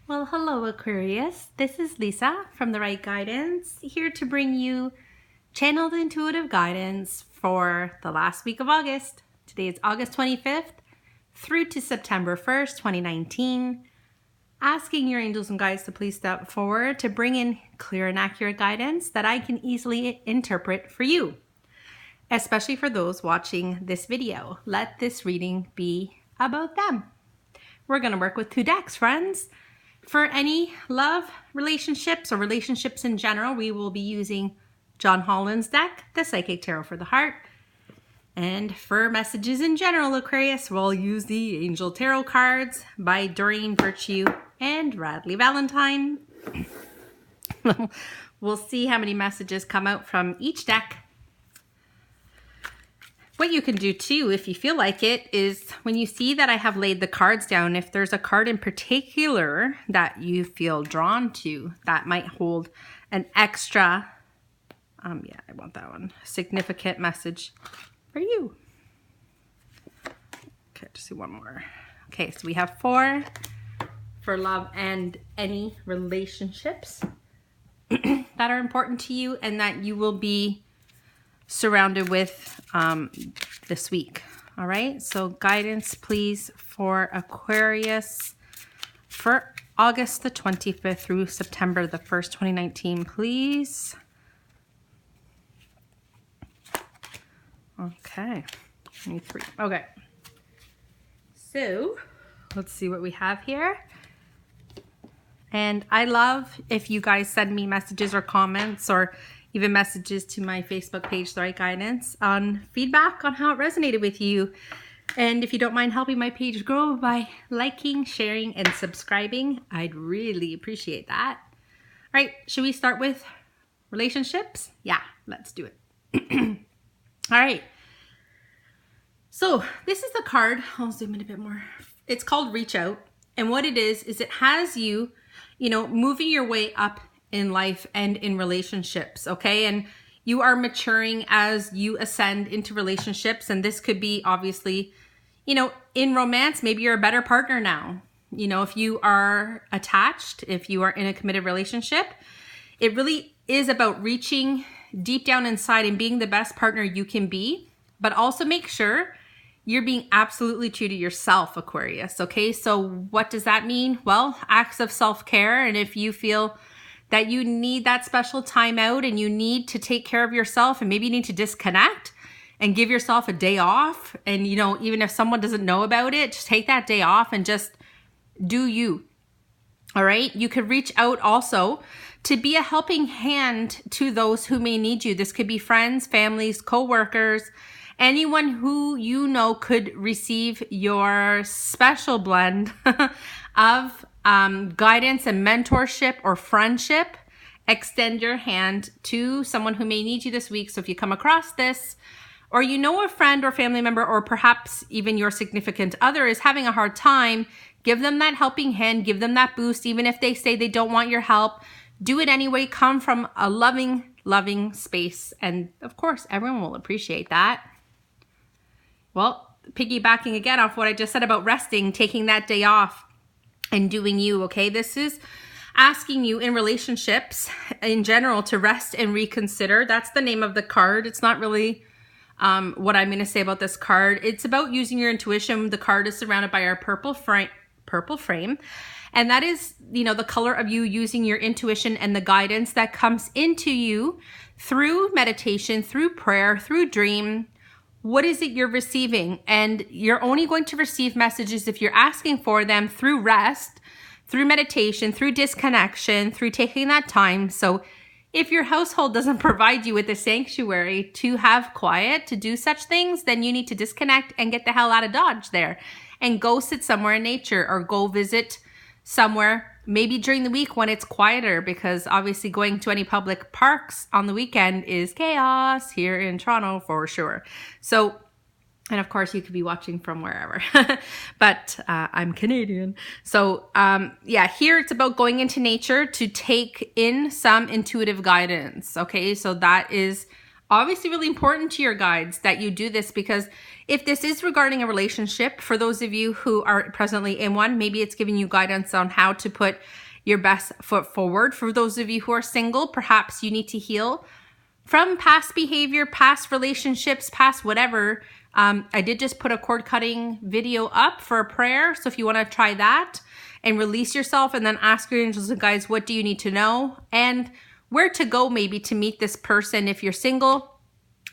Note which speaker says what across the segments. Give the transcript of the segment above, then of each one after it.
Speaker 1: Well, hello Aquarius. This is Lisa from The Right Guidance, here to bring you channeled intuitive guidance for the last week of August. Today is August 25th through to September 1st, 2019. Asking your angels and guides to please step forward to bring in clear and accurate guidance that I can easily interpret for you, especially for those watching this video. Let this reading be about them. We're going to work with two decks, friends. For any love relationships or relationships in general, we will be using John Holland's deck, the Psychic Tarot for the Heart. And for messages in general, Aquarius, we'll use the Angel Tarot cards by Doreen Virtue and Radley Valentine. We'll see how many messages come out from each deck. What you can do too, if you feel like it, is when you see that I have laid the cards down, if there's a card in particular that you feel drawn to, that might hold an extra, yeah, I want that one, significant message for you. Okay, just do one more. Okay, so we have 4 for love and any relationships that are important to you and that you will be surrounded with this week. All right, so guidance please for Aquarius for August the 25th through September the 1st, 2019, please. Okay, I need 3. Okay, so let's see what we have here. And I love if you guys send me messages or comments or even messages to my Facebook page, The Right Guidance, on feedback on how it resonated with you. And if you don't mind helping my page grow by liking, sharing, and subscribing, I'd really appreciate that. All right, should we start with relationships? Yeah, let's do it. All right. So this is the card. I'll zoom in a bit more. It's called Reach Out. And what it is it has you, moving your way up in life and in relationships, okay? And you are maturing as you ascend into relationships. And this could be obviously, in romance, maybe you're a better partner now. If you are attached, if you are in a committed relationship, it really is about reaching deep down inside and being the best partner you can be, but also make sure you're being absolutely true to yourself, Aquarius, okay? So what does that mean? Well, acts of self-care. And if you feel that you need that special time out and you need to take care of yourself and maybe you need to disconnect and give yourself a day off. And, even if someone doesn't know about it, just take that day off and just do you. All right. You could reach out also to be a helping hand to those who may need you. This could be friends, families, co-workers, anyone who could receive your special blend of guidance and mentorship or friendship. Extend your hand to someone who may need you this week. So if you come across this, or a friend or family member, or perhaps even your significant other is having a hard time, give them that helping hand, give them that boost. Even if they say they don't want your help, do it anyway. Come from a loving space. And of course, everyone will appreciate that. Well, piggybacking again off what I just said about resting, taking that day off, and doing you, okay? This is asking you in relationships in general to rest and reconsider. That's the name of the card. It's not really what I'm going to say about this card. It's about using your intuition. The card is surrounded by our purple frame. And that is, the color of you using your intuition and the guidance that comes into you through meditation, through prayer, through dream. What is it you're receiving? And you're only going to receive messages if you're asking for them through rest, through meditation, through disconnection, through taking that time. So if your household doesn't provide you with a sanctuary to have quiet, to do such things, then you need to disconnect and get the hell out of Dodge there and go sit somewhere in nature or go visit somewhere, maybe during the week when it's quieter, because obviously going to any public parks on the weekend is chaos here in Toronto for sure. So, and of course you could be watching from wherever, but I'm Canadian. So yeah, here it's about going into nature to take in some intuitive guidance. Okay, so that is Obviously really important to your guides that you do this, because if this is regarding a relationship, for those of you who are presently in one, maybe it's giving you guidance on how to put your best foot forward. For those of you who are single, perhaps you need to heal from past behavior, past relationships, past whatever. I did just put a cord cutting video up for a prayer. So if you want to try that and release yourself, and then ask your angels and guides, what do you need to know? And where to go maybe to meet this person if you're single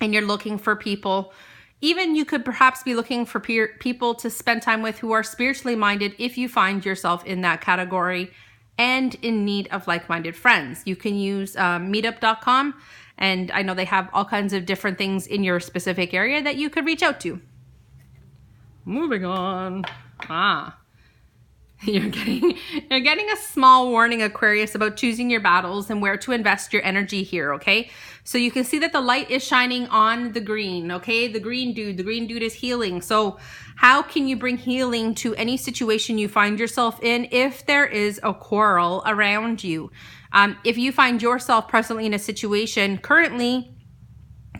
Speaker 1: and you're looking for people. Even you could perhaps be looking for people to spend time with who are spiritually minded if you find yourself in that category and in need of like-minded friends. You can use meetup.com, and I know they have all kinds of different things in your specific area that you could reach out to. Moving on. You're getting a small warning, Aquarius, about choosing your battles and where to invest your energy here, okay? So you can see that the light is shining on the green, okay? The green dude is healing. So how can you bring healing to any situation you find yourself in if there is a quarrel around you? If you find yourself presently in a situation currently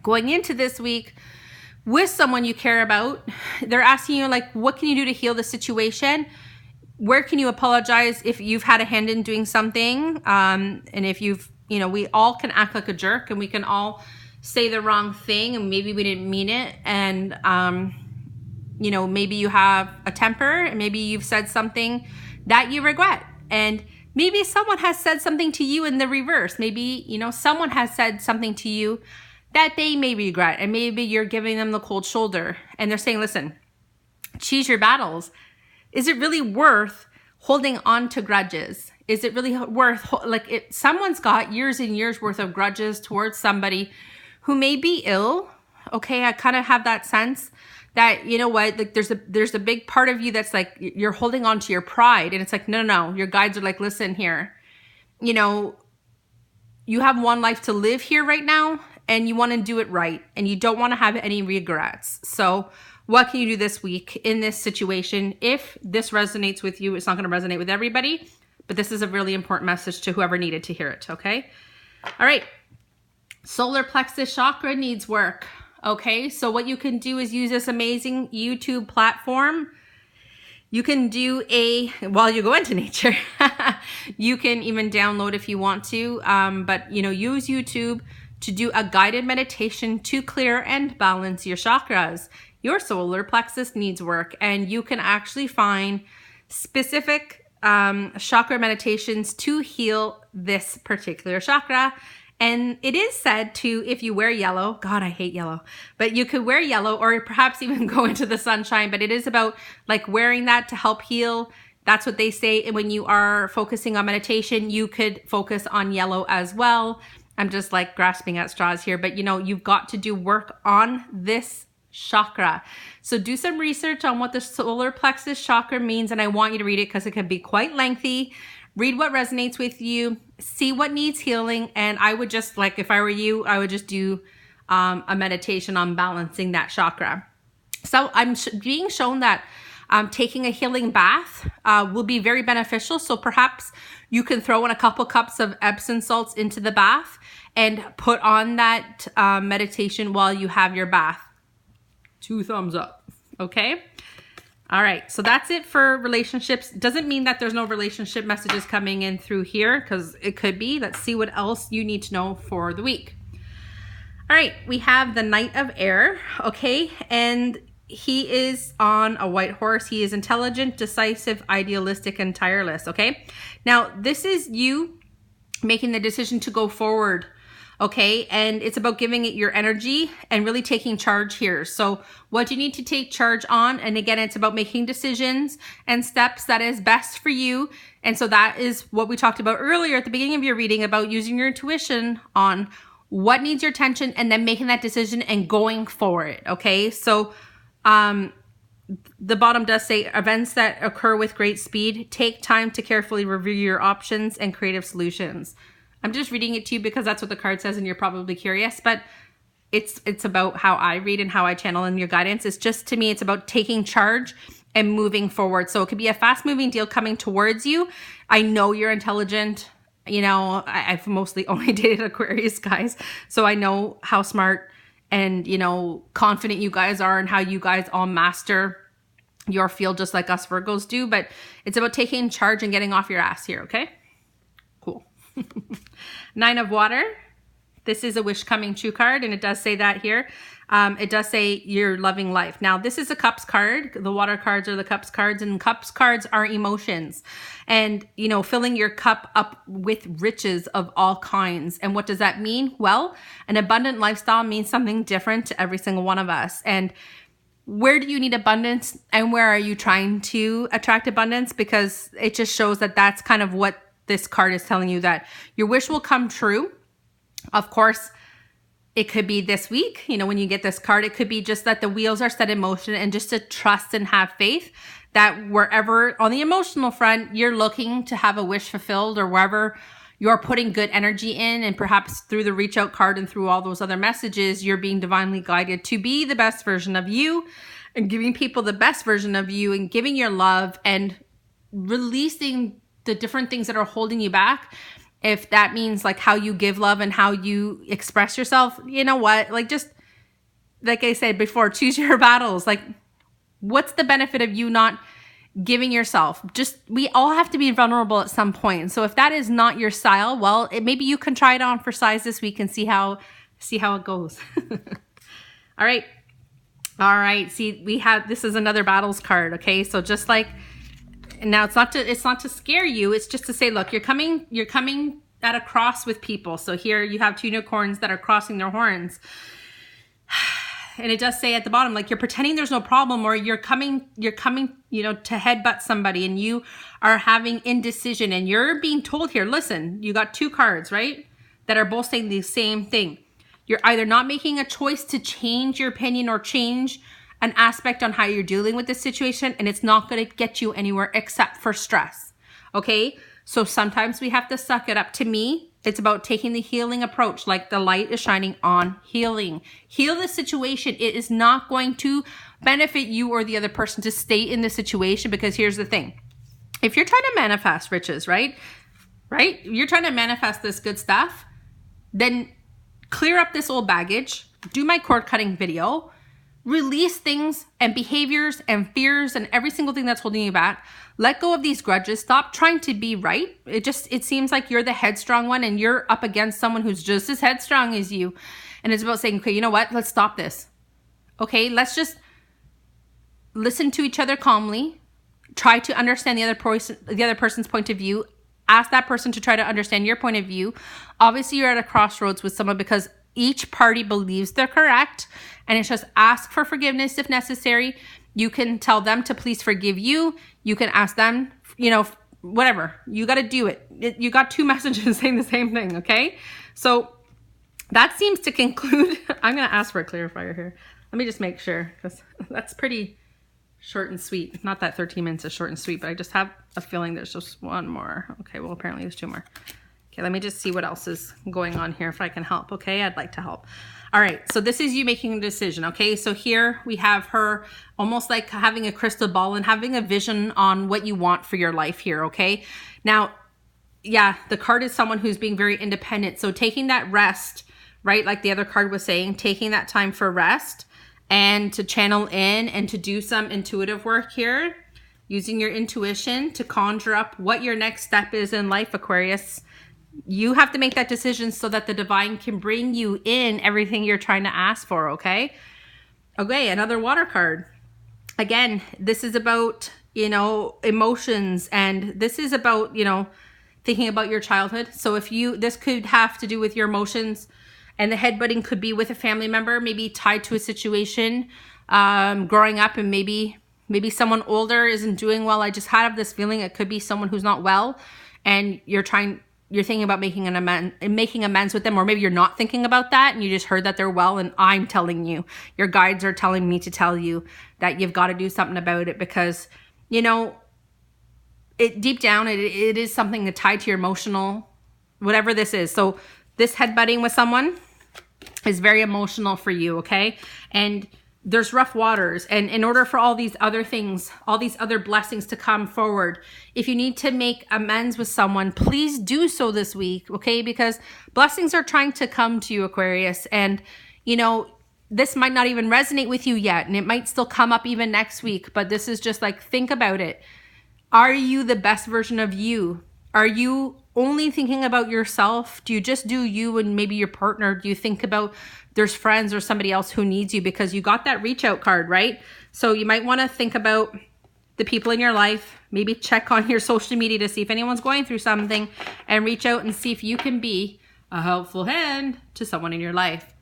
Speaker 1: going into this week with someone you care about, they're asking you, like, what can you do to heal the situation? Where can you apologize if you've had a hand in doing something? And if you've, we all can act like a jerk, and we can all say the wrong thing, and maybe we didn't mean it. And, maybe you have a temper, and maybe you've said something that you regret. And maybe someone has said something to you in the reverse. Maybe, someone has said something to you that they may regret, and maybe you're giving them the cold shoulder, and they're saying, listen, choose your battles. Is it really worth holding on to grudges? Is it really worth, someone's got years and years worth of grudges towards somebody who may be ill. Okay, I kind of have that sense that, there's a big part of you that's like, you're holding on to your pride. And it's like, no. Your guides are like, listen here, you have one life to live here right now, and you want to do it right, and you don't want to have any regrets. So what can you do this week in this situation? If this resonates with you, it's not going to resonate with everybody, but this is a really important message to whoever needed to hear it, okay? All right. Solar plexus chakra needs work, okay? So what you can do is use this amazing YouTube platform. You can do while you go into nature, you can even download if you want to, but, use YouTube to do a guided meditation to clear and balance your chakras. Your solar plexus needs work, and you can actually find specific chakra meditations to heal this particular chakra. And it is said to, if you wear yellow, God, I hate yellow, but you could wear yellow, or perhaps even go into the sunshine, but it is about like wearing that to help heal. That's what they say. And when you are focusing on meditation, you could focus on yellow as well. I'm just like grasping at straws here, but you've got to do work on this chakra. So do some research on what the solar plexus chakra means, and I want you to read it because it can be quite lengthy. Read what resonates with you, see what needs healing, and I would just, like, if I were you, I would just do a meditation on balancing that chakra. So I'm being shown that taking a healing bath will be very beneficial. So perhaps you can throw in a couple cups of Epsom salts into the bath and put on that meditation while you have your bath. 2 thumbs up. Okay. All right. So that's it for relationships. Doesn't mean that there's no relationship messages coming in through here, because it could be. Let's see what else you need to know for the week. All right. We have the Knight of Air. Okay. And he is on a white horse. He is intelligent, decisive, idealistic, and tireless. Okay. Now this is you making the decision to go forward. Okay, and it's about giving it your energy and really taking charge here. So what you need to take charge on, and again, it's about making decisions and steps that is best for you. And so that is what we talked about earlier at the beginning of your reading, about using your intuition on what needs your attention and then making that decision and going for it. Okay, so the bottom does say events that occur with great speed. Take time to carefully review your options and creative solutions. I'm just reading it to you because that's what the card says, and you're probably curious, but it's about how I read and how I channel in your guidance. It's just, to me, it's about taking charge and moving forward. So it could be a fast moving deal coming towards you. I know you're intelligent. You know, I've mostly only dated Aquarius guys, so I know how smart and, you know, confident you guys are and how you guys all master your field just like us Virgos do. But it's about taking charge and getting off your ass here, okay? Cool. 9 of Water. This is a wish coming true card, and it does say that here. It does say you're loving life. Now, this is a Cups card. The Water cards are the Cups cards, and Cups cards are emotions. And, you know, filling your cup up with riches of all kinds. And what does that mean? Well, an abundant lifestyle means something different to every single one of us. And where do you need abundance, and where are you trying to attract abundance? Because it just shows that that's kind of what this card is telling you, that your wish will come true. Of course, it could be this week, you know, when you get this card. It could be just that the wheels are set in motion, and just to trust and have faith that wherever on the emotional front you're looking to have a wish fulfilled, or wherever you're putting good energy in, and perhaps through the reach out card and through all those other messages, you're being divinely guided to be the best version of you, and giving people the best version of you, and giving your love and releasing the different things that are holding you back. If that means like how you give love and how you express yourself, you know what? Like, just like I said before, choose your battles. Like, what's the benefit of you not giving yourself? Just, we all have to be vulnerable at some point. So if that is not your style, well, maybe you can try it on for size this week and see how it goes. All right. All right. See, this is another battles card. Okay. So just like, now it's not to scare you. It's just to say, look, you're coming at a cross with people. So here you have 2 unicorns that are crossing their horns. And it does say at the bottom, like, you're pretending there's no problem, or you're coming, you know, to headbutt somebody, and you are having indecision, and you're being told here, listen, you got 2 cards, right? That are both saying the same thing. You're either not making a choice to change your opinion or change an aspect on how you're dealing with this situation, and it's not going to get you anywhere except for stress. Okay? So sometimes we have to suck it up. To me, it's about taking the healing approach, like the light is shining on healing. Heal the situation. It is not going to benefit you or the other person to stay in the situation, because here's the thing. If you're trying to manifest riches, right? You're trying to manifest this good stuff, then clear up this old baggage, do my cord cutting video, release things and behaviors and fears and every single thing that's holding you back. Let go of these grudges. Stop trying to be right. It seems like you're the headstrong one, and you're up against someone who's just as headstrong as you. And it's about saying, okay, you know what? Let's stop this. Okay, let's just listen to each other calmly. Try to understand the other person's point of view. Ask that person to try to understand your point of view. Obviously, you're at a crossroads with someone because each party believes they're correct, and it's just ask for forgiveness if necessary. You can tell them to please forgive you. You can ask them, you know, whatever. You got to do it. You got 2 messages saying the same thing, okay? So that seems to conclude. I'm going to ask for a clarifier here. Let me just make sure, because that's pretty short and sweet. Not that 13 minutes is short and sweet, but I just have a feeling there's just one more. Okay, well, apparently there's 2 more. Okay, let me just see what else is going on here if I can help. Okay, I'd like to help. All right, so this is you making a decision. Okay, so here we have her almost like having a crystal ball and having a vision on what you want for your life here. Okay, now, yeah, the card is someone who's being very independent. So taking that rest, right? Like the other card was saying, taking that time for rest and to channel in and to do some intuitive work here, using your intuition to conjure up what your next step is in life, Aquarius. You have to make that decision so that the divine can bring you in everything you're trying to ask for, okay? Okay, another water card. Again, this is about, you know, emotions, and this is about, you know, thinking about your childhood. So this could have to do with your emotions, and the headbutting could be with a family member, maybe tied to a situation, growing up, and maybe someone older isn't doing well. I just have this feeling it could be someone who's not well, and you're thinking about making amends with them, or maybe you're not thinking about that and you just heard that they're well, and I'm telling you, your guides are telling me to tell you that you've got to do something about it, because, you know, deep down, it is something that's tied to your emotional, whatever this is. So this headbutting with someone is very emotional for you, okay? And there's rough waters, and in order for all these other things, all these other blessings to come forward, if you need to make amends with someone, please do so this week, okay? Because blessings are trying to come to you, Aquarius, and you know, this might not even resonate with you yet, and it might still come up even next week, but this is just like, think about it. Are you the best version of you? Are you only thinking about yourself? Do you just do you and maybe your partner? Do you think about there's friends or somebody else who needs you? Because you got that reach out card, right? So you might want to think about the people in your life, maybe check on your social media to see if anyone's going through something, and reach out and see if you can be a helpful hand to someone in your life.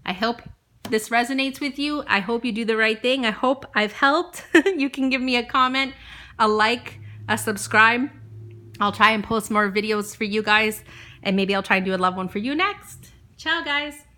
Speaker 1: I hope this resonates with you. I hope you do the right thing. I hope I've helped. You can give me a comment, a like, a subscribe. I'll try and post more videos for you guys, and maybe I'll try and do a love one for you next. Ciao, guys.